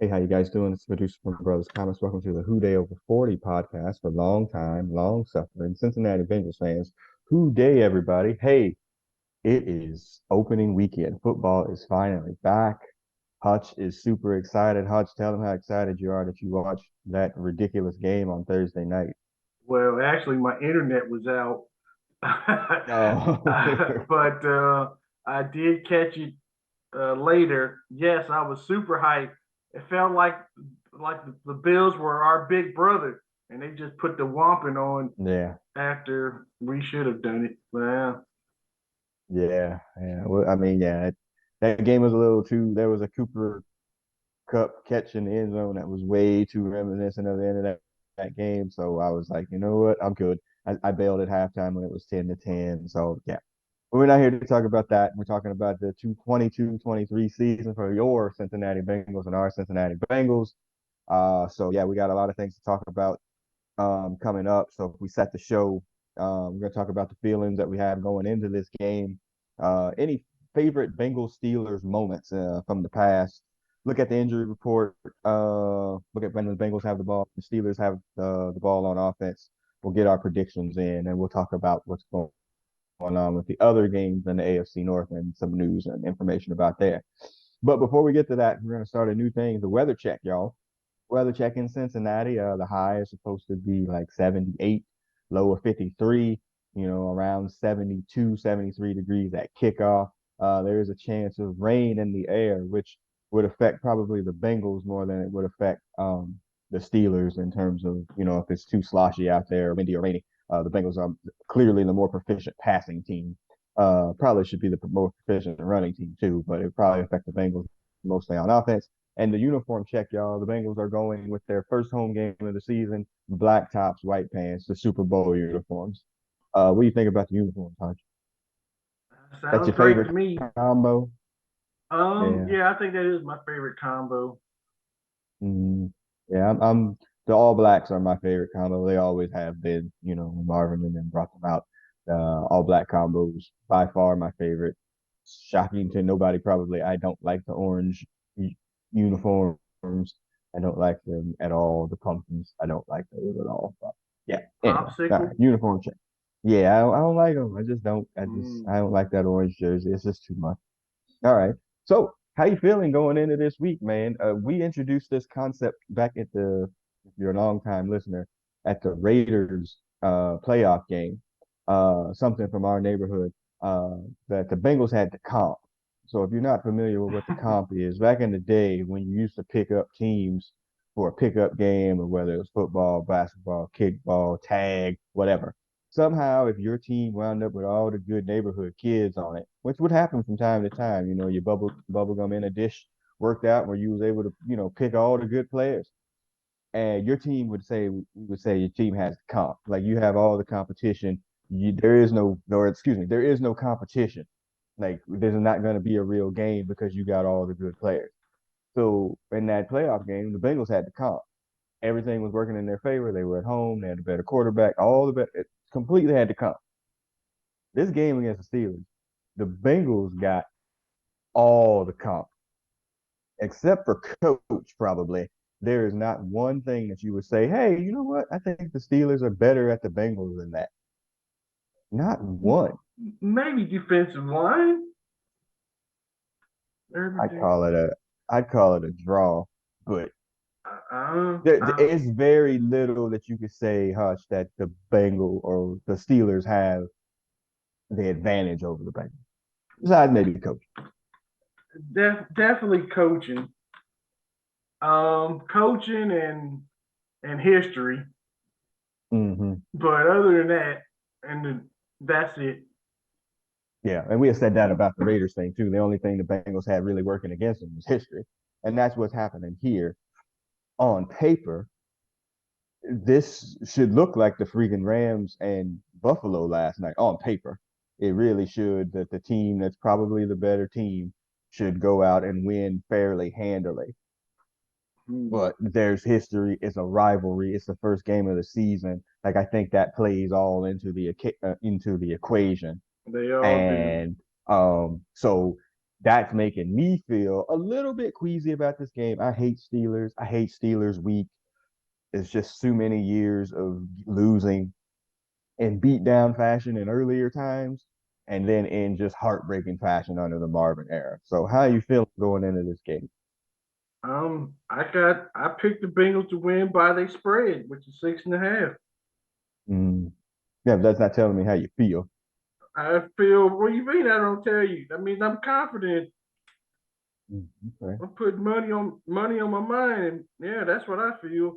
Hey, how you guys doing? It's producer from Brothers Comments. Welcome to the Who Day Over 40 podcast for long time, long suffering Cincinnati Bengals fans. Who Day, everybody. Hey, it is opening weekend. Football is finally back. Hutch is super excited. Hutch, tell them how excited you are that you watched that ridiculous game on Thursday night. Well, actually, my internet was out, Oh, but I did catch it later. Yes, I was super hyped. It felt like the Bills were our big brother, and they just put the whomping on yeah, after we should have done it. Well, yeah. Well, I mean, yeah, that game was a little too. There was a Cooper Cup catch in the end zone that was way too reminiscent of the end of that game. So I was like, you know what? I'm good. I bailed at halftime when it was 10-10. So yeah. But we're not here to talk about that. We're talking about the 2022-23 season for your Cincinnati Bengals and our Cincinnati Bengals. So yeah, we got a lot of things to talk about coming up. So if we set the show, we're gonna talk about the feelings that we have going into this game. Any favorite Bengals Steelers moments from the past. Look at the injury report. Look at when the Bengals have the ball, the Steelers have the ball on offense. We'll get our predictions in, and we'll talk about what's going on with the other games in the AFC North and some news and information about there. But before we get to that, we're going to start a new thing, the weather check, y'all. Weather check in Cincinnati. The high is supposed to be like 78, low of 53, around 72, 73 degrees at kickoff. There is a chance of rain in the air, which would affect probably the Bengals more than it would affect the Steelers in terms of, if it's too sloshy out there, windy or rainy. The Bengals are clearly the more proficient passing team. Probably should be the more proficient running team too, but it probably affect the Bengals mostly on offense. And the uniform check, y'all. The Bengals are going with their first home game of the season, black tops, white pants, the Super Bowl uniforms. What do you think about the uniforms, Hodge? That's sounds your great to favorite me. combo? Yeah. Yeah, I think that is my favorite combo. Mm, yeah, the All Blacks are my favorite combo. They always have been, Marvin and then brought them out. All Black combos by far my favorite. Shocking to nobody probably. I don't like the orange uniforms. I don't like them at all. The pumpkins, I don't like those at all. But yeah. Anyway, all right. Popsicle. Uniform check. Yeah, I don't like them. I just don't. Mm. I don't like that orange jersey. It's just too much. All right. So, how you feeling going into this week, man? We introduced this concept back at if you're a long time listener, at the Raiders playoff game. Something from our neighborhood that the Bengals had the comp. So, if you're not familiar with what the comp is, back in the day when you used to pick up teams for a pickup game, or whether it was football, basketball, kickball, tag, whatever, somehow if your team wound up with all the good neighborhood kids on it, which would happen from time to time, your bubble gum in a dish worked out where you was able to, pick all the good players. And your team would say your team has the comp. Like you have all the competition. There is no, or excuse me, there is no competition. Like there's not going to be a real game because you got all the good players. So in that playoff game, the Bengals had the comp. Everything was working in their favor. They were at home. They had a better quarterback. All the better, it completely had the comp. This game against the Steelers, the Bengals got all the comp, except for coach, probably. There is not one thing that you would say, hey, you know what? I think the Steelers are better at the Bengals than that. Not one. Maybe defensive line. I'd Everything. call it a I'd call it a draw. But there Uh, is very little that you could say, Hush, that the Bengal or the Steelers have the advantage over the Bengals. Besides maybe the coach. definitely coaching. Coaching and history. Mm-hmm. But other than that, that's it. Yeah, and we have said that about the Raiders thing too. The only thing the Bengals had really working against them was history, and that's what's happening here. On paper, this should look like the freaking Rams and Buffalo last night. On paper, it really should. That the team that's probably the better team should go out and win fairly handily. Hmm. But there's history. It's a rivalry. It's the first game of the season. Like I think that plays all into the equation. They all do. And so that's making me feel a little bit queasy about this game. I hate Steelers. I hate Steelers week. It's just too many years of losing in beatdown fashion in earlier times, and then in just heartbreaking fashion under the Marvin era. So how you feeling going into this game? I picked the Bengals to win by their spread, which is 6.5. Mm. Yeah, but that's not telling me how you feel. I feel, what do you mean I don't tell you? That means I'm confident. Mm, okay. I'm putting money on my mind. And yeah, that's what I feel.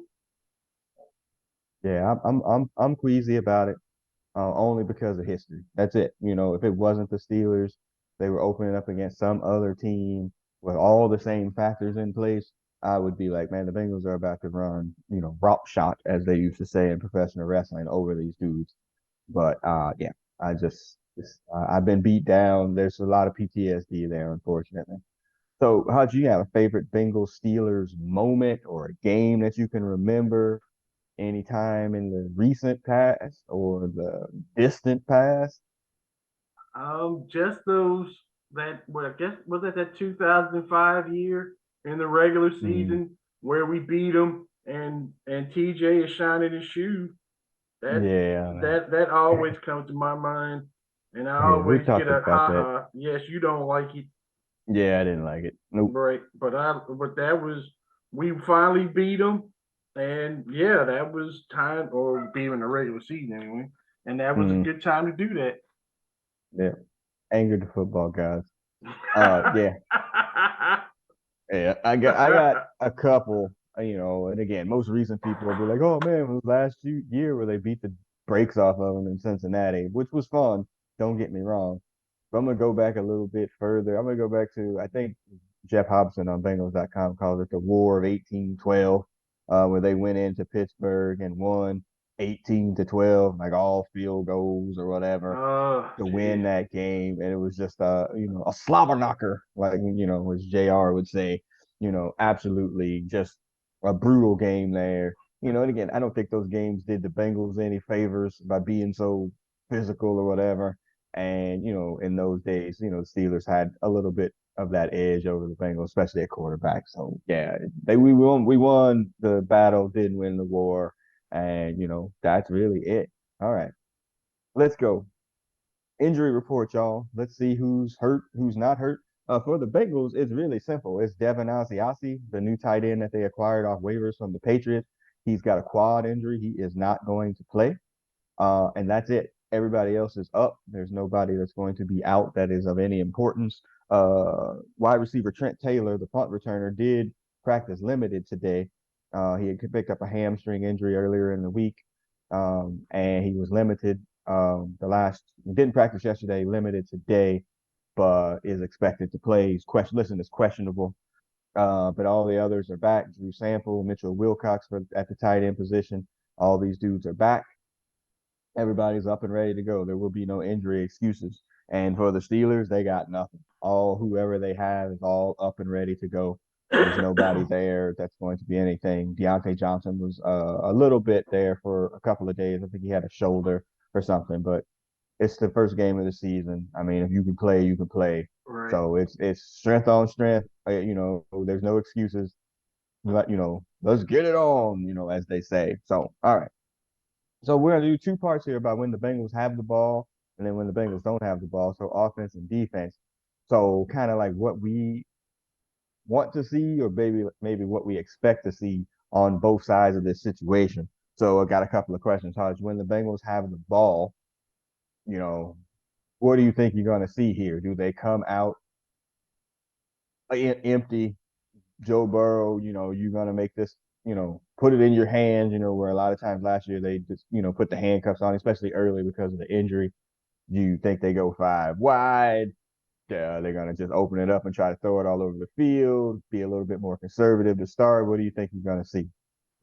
Yeah, I'm queasy about it. Only because of history. That's it. If it wasn't the Steelers, they were opening up against some other team with all the same factors in place, I would be like, man, the Bengals are about to run, rock shot, as they used to say in professional wrestling, over these dudes. But yeah, I've been beat down. There's a lot of PTSD there, unfortunately. So, how'd you have a favorite Bengals Steelers moment or a game that you can remember anytime in the recent past or the distant past? Just those that, well, I guess was that 2005 year in the regular Mm, season where we beat them, and TJ is shining his shoe. That yeah, that always comes to my mind, and I yeah, we always get talked a about ha that. ha. Yes, you don't like it, Yeah, I didn't like it. Nope. right? But that was, we finally beat them, and yeah, that was time, or being in the regular season anyway, and that was a Mm, good time to do that. yeah, angered the football guys. Yeah, yeah. I got a couple. And again, most recent people will be like, "Oh man, it was year where they beat the brakes off of them in Cincinnati," which was fun. Don't get me wrong. But I'm gonna go back a little bit further. I'm gonna go back to I think Jeff Hobson on Bengals.com calls it the War of 1812, where they went into Pittsburgh and won 18-12, like all field goals or whatever Oh, to win geez. that game. And it was just a slobber knocker, like as JR would say, absolutely just a brutal game there. And again, I don't think those games did the Bengals any favors by being so physical or whatever. And in those days, the Steelers had a little bit of that edge over the Bengals, especially at quarterback. So yeah, we won the battle, didn't win the war, and that's really it. All right, let's go. Injury report, y'all. Let's see who's hurt, who's not hurt. For the Bengals, it's really simple. It's Devin Asiasi, the new tight end that they acquired off waivers from the Patriots. He's got a quad injury. He is not going to play. And that's it. Everybody else is up. There's nobody that's going to be out that is of any importance. Wide receiver Trent Taylor, the punt returner, did practice limited today. He had picked up a hamstring injury earlier in the week, and he was limited. He didn't practice yesterday, limited today, but is expected to play. Is questionable. But all the others are back. Drew Sample, Mitchell Wilcox at the tight end position. All these dudes are back. Everybody's up and ready to go. There will be no injury excuses. And for the Steelers, they got nothing. All whoever they have is all up and ready to go. There's nobody there that's going to be anything. Deontay Johnson was a little bit there for a couple of days. I think he had a shoulder or something, but it's the first game of the season. I mean, if you can play, you can play. Right. So it's strength on strength. There's no excuses. Let's get it on. As they say. So all right. So we're gonna do two parts here about when the Bengals have the ball and then when the Bengals don't have the ball. So offense and defense. So kind of like what we want to see, or maybe what we expect to see on both sides of this situation. So I got a couple of questions. Hodge, when the Bengals have the ball, you know, what do you think you're gonna see here? Do they come out empty? Joe Burrow, you're gonna make this, put it in your hands, where a lot of times last year they just, put the handcuffs on, especially early because of the injury. Do you think they go five wide? Yeah, they're gonna just open it up and try to throw it all over the field, be a little bit more conservative to start. What do you think you're gonna see?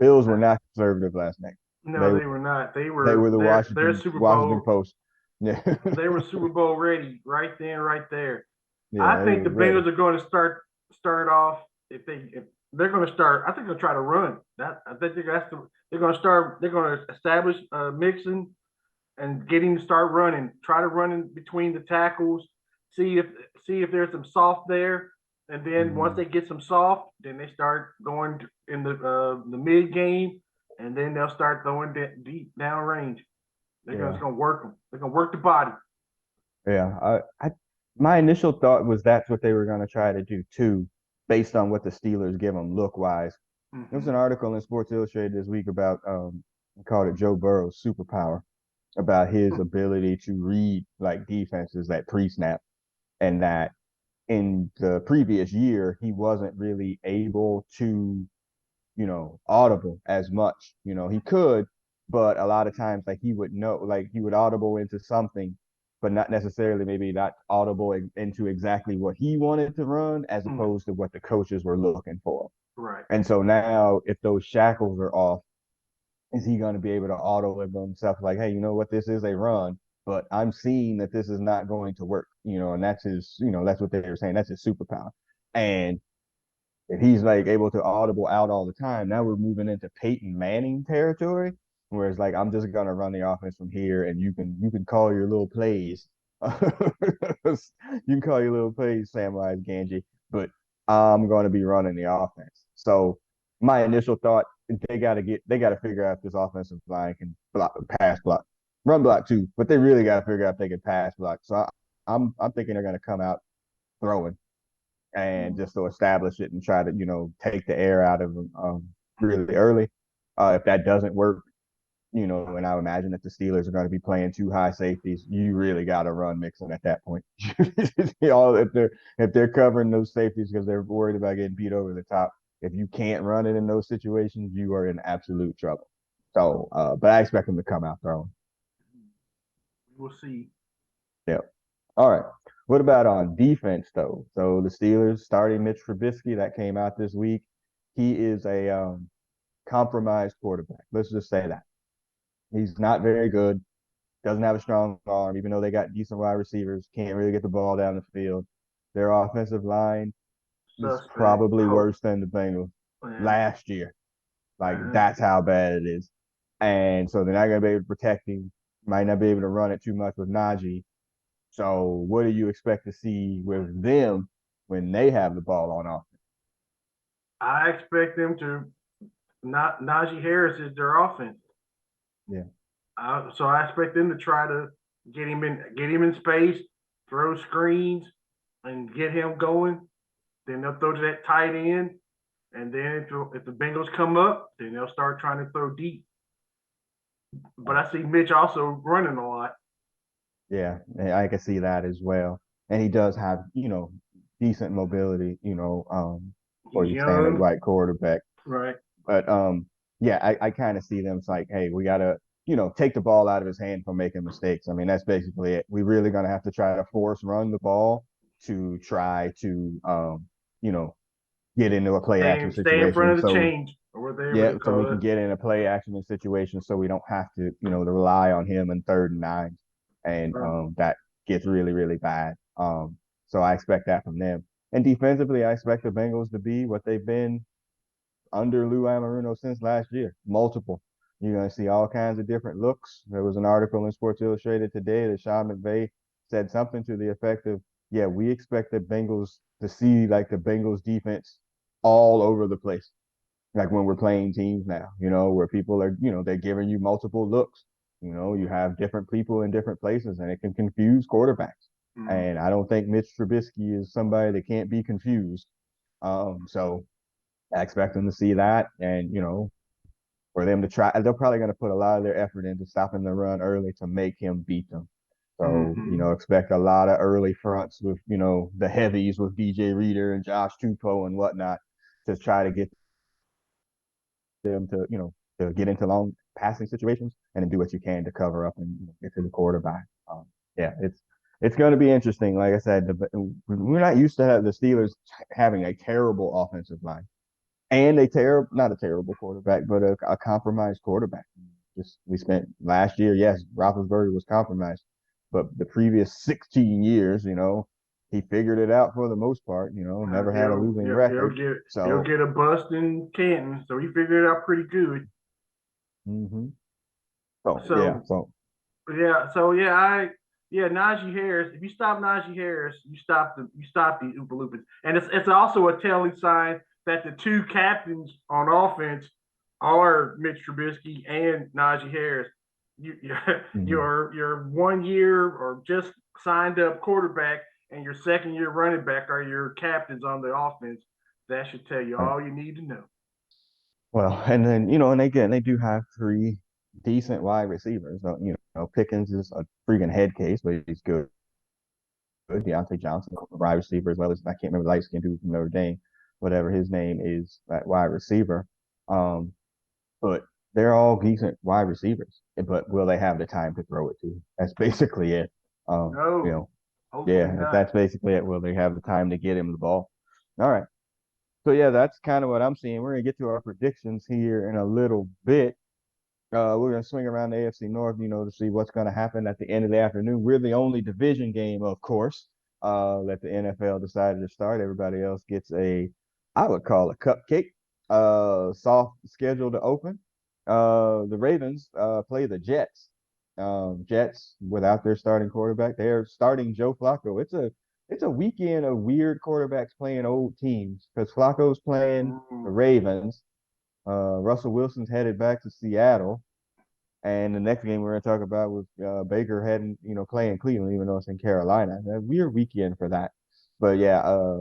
Bills were not conservative last night. No, They they were were not. They they were were the their Washington Super Washington Bowl. Post. Yeah, They were Super Bowl ready right then, right there. yeah, I they think was the ready. Bengals are going to start off, if they're going to start. I think they'll try to run. That I think they're going to start. They're going to establish Mixon and get him to start running. Try to run in between the tackles. see if there's some soft there, and then once Mhm. they get some soft, then they start going in the mid game, and then they'll start throwing deep down range. It's Yeah. gonna work them. They're gonna work the body. Yeah. My initial thought was that's what they were going to try to do too, based on what the Steelers give them look wise. There was Mm-hmm. an article in Sports Illustrated this week about called it Joe Burrow's superpower, about his ability to read like defenses that pre-snap, and that in the previous year he wasn't really able to, audible as much. He could, but a lot of times like he would know, like he would audible into something, but not necessarily maybe not audible into exactly what he wanted to run as Mm-hmm. opposed to what the coaches were looking for. Right. And so now if those shackles are off, is he going to be able to auto it himself? Like, hey, you know what? This is a run, but I'm seeing that this is not going to work, and that's that's what they were saying. That's his superpower. And if he's like able to audible out all the time, now we're moving into Peyton Manning territory, where it's like I'm just gonna run the offense from here, and you can call your little plays. You can call your little plays, Samwise Ganji, but I'm going to be running the offense. So my initial thought, they got to figure out if this offensive line can pass block, run block too, but they really got to figure out if they can pass block. So I'm thinking they're going to come out throwing and just to establish it and try to take the air out of them really early. If that doesn't work, and I imagine that the Steelers are going to be playing two high safeties, you really got to run Mixon at that point. If they're covering those safeties because they're worried about getting beat over the top, if you can't run it in those situations, you are in absolute trouble. So, but I expect them to come out throwing. We'll see. Yeah. All right. What about on defense though? So the Steelers starting Mitch Trubisky that came out this week. He is a compromised quarterback. Let's just say that. He's not very good. Doesn't have a strong arm, even though they got decent wide receivers. Can't really get the ball down the field. Their offensive line is Suspect. probably Hope. worse than the Bengals Yeah. last year. Like Uh-huh. that's how bad it is. And so they're not going to be able to protect him. Might not be able to run it too much with Najee. So what do you expect to see with them when they have the ball on offense? I expect them to not Najee Harris is their offense. Yeah. So I expect them to try to get him in space, throw screens, and get him going. Then they'll throw to that tight end, and then if the Bengals come up, then they'll start trying to throw deep. But I see Mitch also running a lot. Yeah, I can see that as well. And he does have, decent mobility, for He's your standard young, white quarterback. right? But yeah, I kind of see them. It's like, hey, we gotta, take the ball out of his hand from making mistakes. I mean, that's basically it. We really gonna have to try to force run the ball to try to you know, get into a play action Stay in front situation. of the So change or whatever yeah, they so we call can it. get in a play action situation so we don't have to, to rely on him in 3rd and 9. And Right. that gets really, really bad. So I expect that from them. And defensively, I expect the Bengals to be what they've been under Lou Anarumo since last year. Multiple. You're going to see all kinds of different looks. There was an article in Sports Illustrated today that Sean McVay said something to the effect of, yeah, we expect the Bengals to see like the Bengals defense all over the place. Like when we're playing teams now, where people are, they're giving you multiple looks. You have different people in different places and it can confuse quarterbacks. Mm-hmm. And I don't think Mitch Trubisky is somebody that can't be confused. So I expect them to see that and, for them to try, they're probably going to put a lot of their effort into stopping the run early to make him beat them. So, Mm-hmm. expect a lot of early fronts with, the heavies with DJ Reader and Josh Tupou and whatnot to try to get them to, to get into long passing situations and then do what you can to cover up and get to the quarterback. Yeah, it's going to be interesting. Like I said, we're not used to have the Steelers having a terrible offensive line and not a terrible quarterback, but a compromised quarterback. Just we spent last year, yes, Roethlisberger was compromised, but the previous 16 years, he figured it out for the most part. Never had a losing record. He'll So, get a bust in Canton, so he figured it out pretty good. hmm so yeah, So so yeah, so yeah, Yeah, Najee Harris. If you stop Najee Harris, you stop the Oompa Loompas, and it's also a telling sign that the two captains on offense are Mitch Trubisky and Najee Harris. Mhm. Your 1 year or just signed up quarterback and your 2nd year running back are your captains on the offense. That should tell you Right. all you need to know. Well, and then and again, they do have three decent wide receivers. So, Pickens is a freaking head case, but he's good. Deontay Johnson, wide receiver, as well as I can't remember the light skin dude from Notre Dame, whatever his name is, that wide receiver. Um, but they're all decent wide receivers. But will they have the time to throw it to? That's basically it. Um, you No, know, hopefully yeah, not. that's basically it. Will they have the time to get him the ball? All right. So yeah, that's kind of what I'm seeing. We're gonna get to our predictions here in a little bit. We're gonna swing around the AFC North, to see what's gonna happen at the end of the afternoon. We're the only division game, of course, that the NFL decided to start. Everybody else gets I would call a cupcake, soft schedule to open. The Ravens play the Jets. Jets without their starting quarterback. They're starting Joe Flacco. It's a weekend of weird quarterbacks playing old teams because Flacco's playing the Ooh. Ravens. Russell Wilson's headed back to Seattle. And the next game we're going to talk about was Baker heading, playing Cleveland, even though it's in Carolina. A weird weekend for that. But yeah,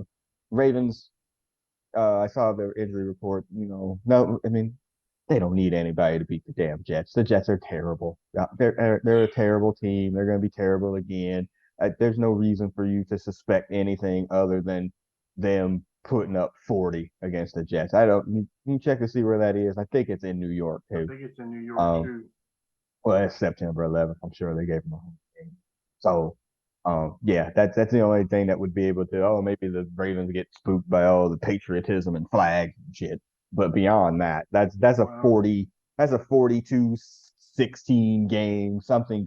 Ravens, I saw their injury report. No, I mean, they don't need anybody to beat the damn Jets. The Jets are terrible. Yeah, they're a terrible team. They're going to be terrible again. There's no reason for you to suspect anything other than them putting up 40 against the Jets. I don't. You can check to see where that is. I think it's in New York I too. think it's in New York Um, too. well, it's September 11th. I'm sure they gave him a home game. So, yeah, that's the only thing that would be able to. Oh, maybe the Ravens get spooked by all the patriotism and flags and shit. But beyond that, that's a Wow. 40, that's a 42-16 game, something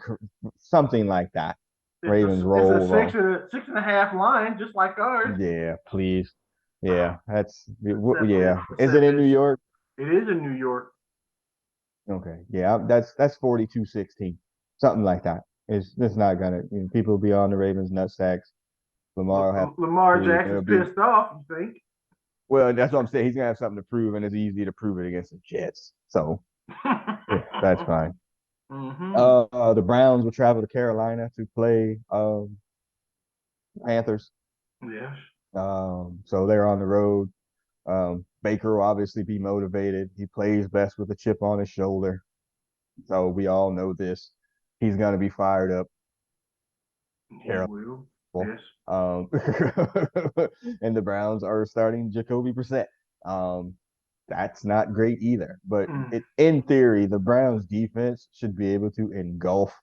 like that. It's a Ravens it's a roll six off. and a six and a half line, just like ours. Yeah, please. Yeah, Except it, yeah. Is it except in New it's York? it is in New York. Okay, yeah, that's 42-16, something like that. It's not gonna, people will be on the Ravens nut sacks. Lamar will have to Lamar prove, and it'll Jackson's be pissed off. You think? well. That's what I'm saying. He's gonna have something to prove, and it's easy to prove it against the Jets. So yeah, that's fine. Mm-hmm. The Browns will travel to Carolina to play Panthers. Yes. So they're on the road. Baker will obviously be motivated. He plays best with a chip on his shoulder. So we all know this. He's gonna be fired up. He will. Yes. Um, and the Browns are starting Jacoby Brissett. Um, that's not great either. But Mm. in theory, the Browns defense should be able to engulf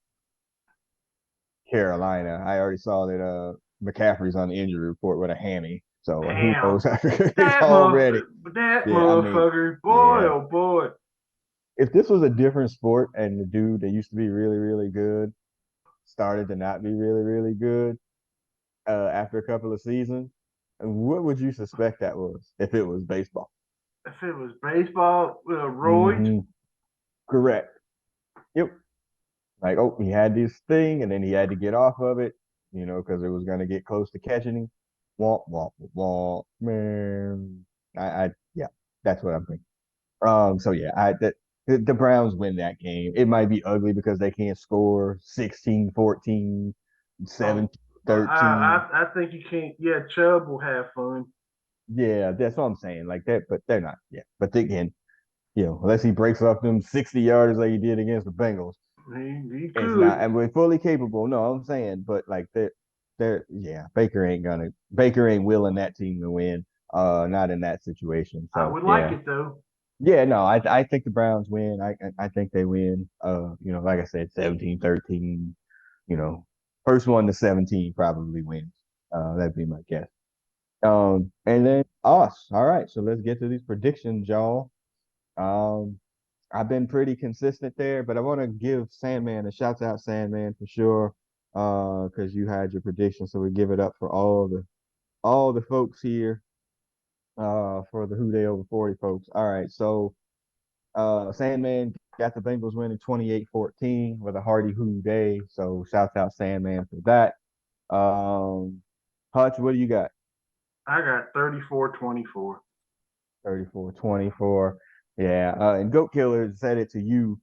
Carolina. I already saw that McCaffrey's on the injury report with a hammy. So who Damn. knows? It's already. That Yeah, I mean, motherfucker. Boy, yeah. oh boy. If this was a different sport and the dude that used to be really, really good started to not be really, really good, after a couple of seasons, what would you suspect that was if it was baseball? If it was baseball, roids. Mm-hmm. Correct. Yep. Like, oh, he had this thing and then he had to get off of it, because it was going to get close to catching him. Womp, womp, womp. Man, yeah, that's what I'm thinking. So yeah, the Browns win that game. It might be ugly because they can't score 16-14, Oh, 17-13. I think you can't. Yeah, Chubb will have fun. Yeah, that's what I'm saying. Like that, but they're not. Yeah, but again, unless he breaks off them 60 yards like he did against the Bengals, He it's not. could. And we're fully capable. No, I'm saying, but like yeah, Baker ain't willing that team to win. Not in that situation. I So would like yeah, it though. yeah, no, I think the Browns win. I think they win. Like I said, 17-13. You know, first one to 17 probably wins. That'd be my guess. And then us. All right, so let's get to these predictions, y'all. Um, I've been pretty consistent there, but I want to give Sandman a shout out, Sandman, for sure. Because you had your prediction, so we give it up for all the folks here. For the Who They Over 40 folks. All right, so Sandman got the Bengals winning 28-14 with a hearty hoo day. So shout out Sandman for that. Hutch, what do you got? I got 34-24. 34-24. Yeah. And Goat Killer said it to you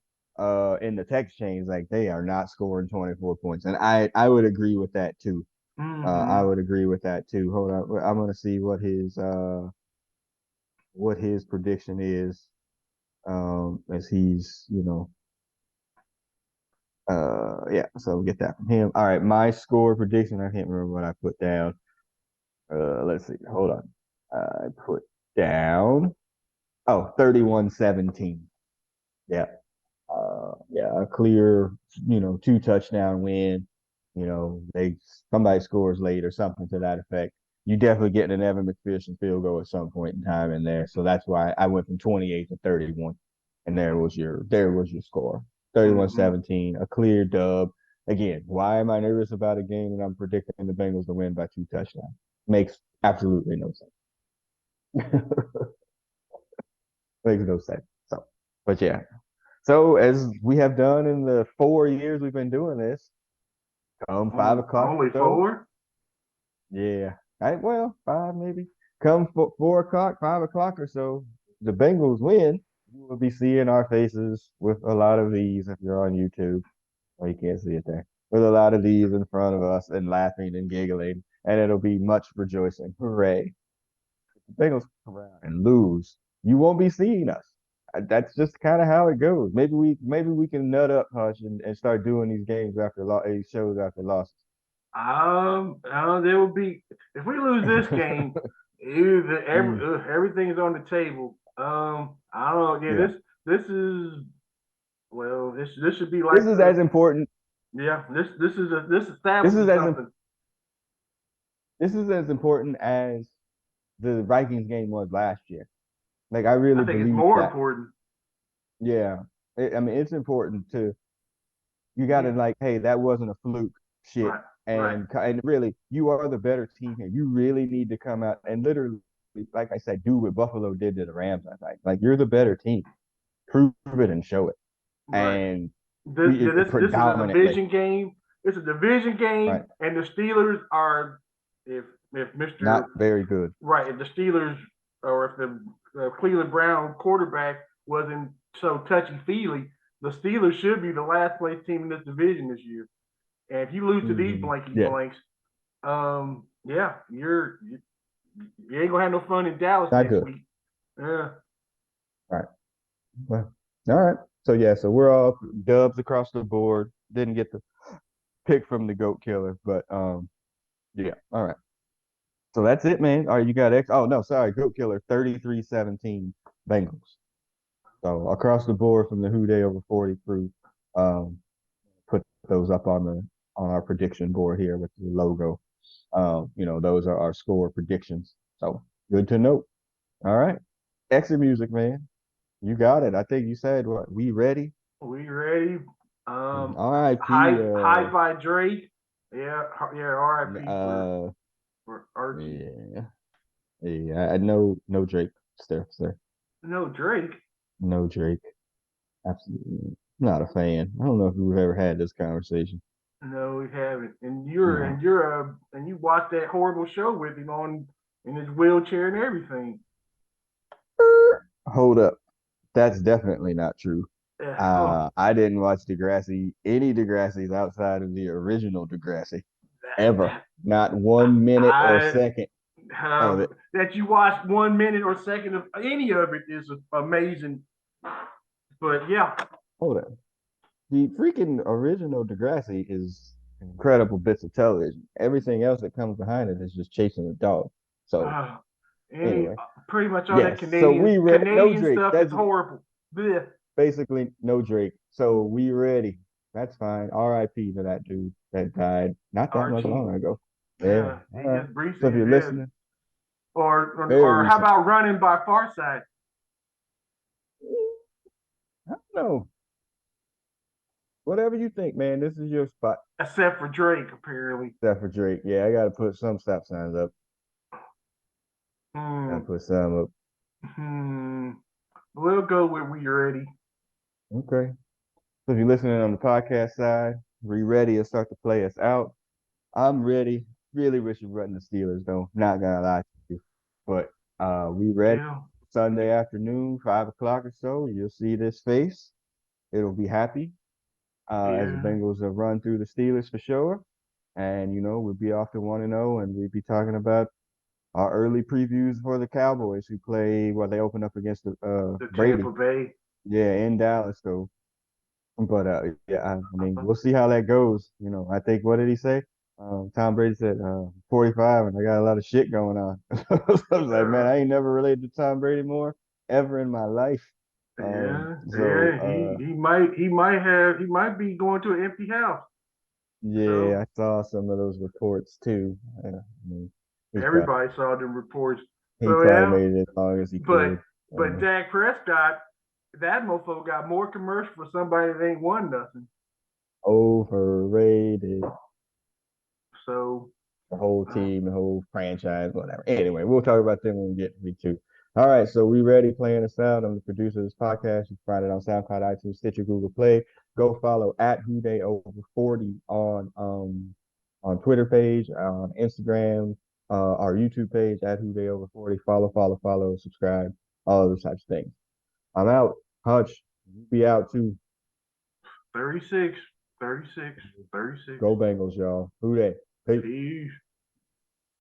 in the text chains, like they are not scoring 24 points. And I would agree with that too. I Mm-hmm. would agree with that too. Hold on. I'm gonna see what his prediction is. As he's, yeah, so we'll get that from him. All right, my score prediction. I can't remember what I put down. Let's see. Hold on. I put down 31-17. Yeah. Yeah, a clear, two touchdown win. They somebody scores late or something to that effect. You definitely get an Evan McPherson field goal at some point in time in there. So that's why I went from 28 to 31. And there was your score. Mm-hmm. 31-17, a clear dub. Again, why am I nervous about a game and I'm predicting the Bengals to win by two touchdowns? Makes absolutely no sense. Makes no sense. So, but yeah. So as we have done in the 4 years we've been doing this, come 5 o'clock or Only so, four? yeah, well, five maybe. Come 4 o'clock, 5 o'clock or so, the Bengals win. You will be seeing our faces with a lot of these if you're on YouTube. Well, you can't see it there. With a lot of these in front of us and laughing and giggling, and it'll be much rejoicing. Hooray! The Bengals come around and lose. You won't be seeing us. That's just kind of how it goes. Maybe we can nut up, Hush, and start doing these games these shows after losses. There will be if we lose this game, Mm, everything is on the table. I don't know. Yeah, yeah, this is well, this should be this like is as important. yeah, this This is establishes as something. this is as important as the Vikings game was last year. Like I I really think it's believe more that. important. Yeah, I mean it's important to you got Yeah, to like, hey, that wasn't a fluke shit. right, right. And really, you are the better team here. You really need to come out and literally, like I said, do what Buffalo did to the Rams last night. Like you're the better team. Prove it and show it. Right. And This is a predominantly, division game. It's a division game, right? and the Steelers are if Not Mister very good. right if the Steelers or if the Cleveland Brown quarterback wasn't so touchy feely, the Steelers should be the last place team in this division this year. And if you lose to these blanky Yeah, blanks, yeah, you ain't gonna have no fun in Dallas not next good. week. Yeah. All right. Well, all right. So yeah, so we're all dubs across the board. Didn't get the pick from the goat killer, but yeah. All right. So that's it, man. All right, you got X. Oh no, sorry, goat killer 33-17 Bengals. So across the board from the Who Day over 40 crew, um, put those up on our prediction board here with the logo. Those are our score predictions. So good to know. All right. Exit music, man. You got it. I think you said what we ready. We ready? R.I.P. Hype by Drake. Yeah, yeah. R.I.P. Uh for Archie. yeah. Yeah. I know no Drake. Sir. No Drake. No Drake. Absolutely not a fan. I don't know if we've ever had this conversation. No, we haven't. And No. you watched that horrible show with him on in his wheelchair and everything. Hold up. That's definitely not true. Oh, I didn't watch any Degrassi's outside of the original Degrassi ever. Not 1 minute or I second of it. that you watched 1 minute or second of any of it is amazing. But yeah, Hold up. The freaking original Degrassi is incredible bits of television. Everything else that comes behind it is just chasing a dog. So uh, anyway, pretty much all that yes. So we read no Canadian Drake. stuff is That's horrible. Blech. basically no Drake. So we ready. That's fine. R.I.P. to that dude that died not that much Archie. long ago. Yeah. Yeah, All he right. just So if recent you're as hell. listening, very Or how recent. about running by Farside? I don't know. Whatever you think, man. This is your spot. Except for Drake, apparently. Except for Drake. Yeah, I gotta put some stop signs up. Gotta Hmm. put some up. Hmm. We'll go with We Ready. Okay. So if you're listening on the podcast side, we ready to start to play us out. I'm ready. Really wish you wasn't the Steelers though. Not gonna lie to you. But we ready. Yeah, Sunday afternoon, 5 o'clock or so. You'll see this face. It'll be happy. As the yeah, Bengals have run through the Steelers for sure. And we'll be off to 1-0 and we'll be talking about our early previews for the Cowboys who play they open up against the the Brady. Tampa Bay. Yeah, in Dallas though. But yeah, I mean, we'll see how that goes. I think what did he say? Tom Brady said 45, and I got a lot of shit going on. I was like, man, Uh, I ain't never related to Tom Brady more ever in my life. yeah, So yeah. He might be going to an empty house. yeah, So I saw some of those reports too. I mean, he's probably everybody saw the reports. he So probably yeah, made it as long as he but could. but Dak Prescott, that mofo got more commercial for somebody that ain't won nothing. Overrated. So The whole uh, team, the whole franchise, whatever. Anyway, we'll talk about them when we get to week two. All right, so we ready playing us out. I'm the producer of this podcast. You can find it on SoundCloud, iTunes, Stitcher, Google Play. Go follow at Who Day Over 40 on Twitter page, on Instagram, our YouTube page at Who Day Over 40. Follow, subscribe, all those types of things. I'm out. Hutch, you be out too. 36, 36, 36. Go Bengals, y'all. Who Day. Peace. Peace.